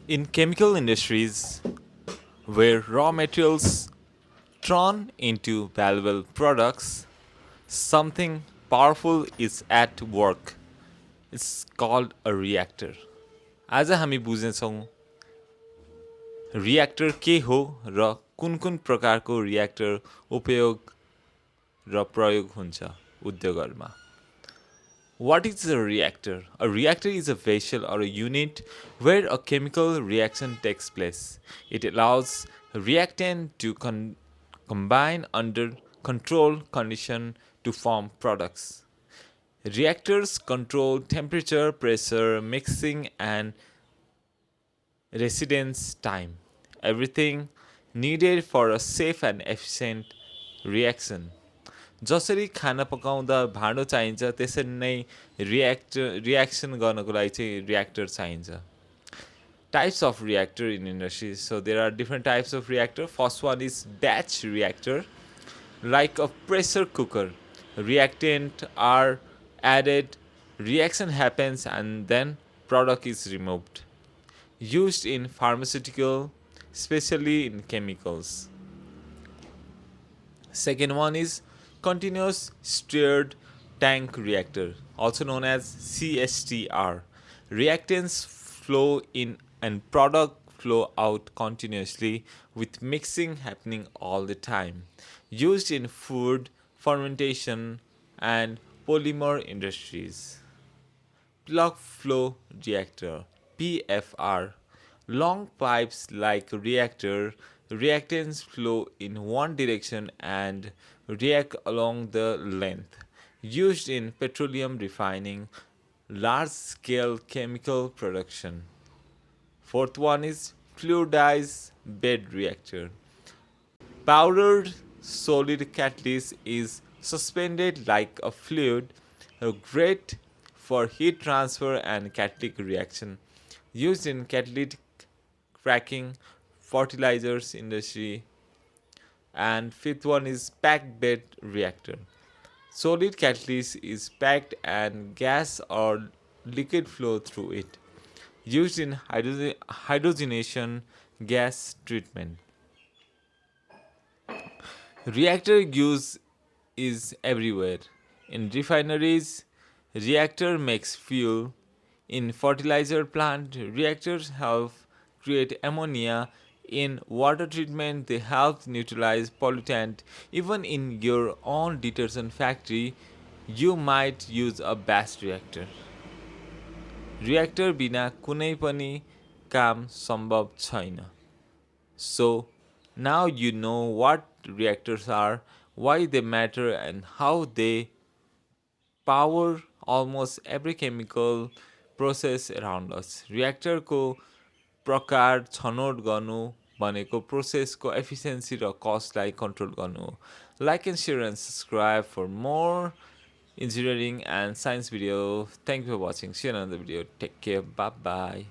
In chemical industries, where raw materials turn into valuable products, something powerful is at work. It's called a reactor. आज हामी बुझ्नेछौँ reactor के हो र कुन कुन प्रकारको रियाक्टर उपयोग र प्रयोग हुन्छ उद्योगहरूमा. What is a reactor? A reactor is a vessel or a unit where a chemical reaction takes place. It allows reactant to combine under controlled condition to form products. Reactors control temperature, pressure, mixing, and residence time. Everything needed for a safe and efficient reaction. जसरी खाना पकाउँदा भाँडो चाहिन्छ त्यसरी नै reaction गर्नको लागि चाहिँ reactor चाहिन्छ. Types of reactor in industry. So there are different types of reactor. First one is batch reactor, like a pressure cooker. Reactant are added, reaction happens, and then product is removed. Used in pharmaceutical, especially in chemicals. Second one is continuous stirred tank reactor, also known as CSTR. Reactants flow in and product flow out continuously with mixing happening all the time. Used in food, fermentation, and polymer industries. Plug flow reactor PFR. Long pipes like reactor, reactants flow in one direction and react along the length. Used in petroleum refining, large scale chemical production. Fourth one is fluidized bed reactor. Powdered solid catalyst is suspended like a fluid, great for heat transfer and catalytic reaction. Used in catalytic cracking, fertilizers industry. And fifth one is packed bed reactor. Solid catalyst is packed and gas or liquid flow through it. Used in hydrogenation gas treatment. Reactor use is everywhere. In refineries, reactor makes fuel. In fertilizer plant, reactors help create ammonia. In water treatment, they help neutralize pollutant. Even in your own detergent factory, you might use a batch reactor. Reactor बिना कुनै पनि काम सम्भव छैन. So now you know what reactors are, why they matter, and how they power almost every chemical process around us. Reactor को प्रकार छनौट गर्नु भनेको प्रोसेसको एफिसिएन्सी र कस्टलाई कन्ट्रोल गर्नु हो. Like and share and subscribe for more engineering and science video. Thank you for watching. See you in another video. Take care. Bye bye.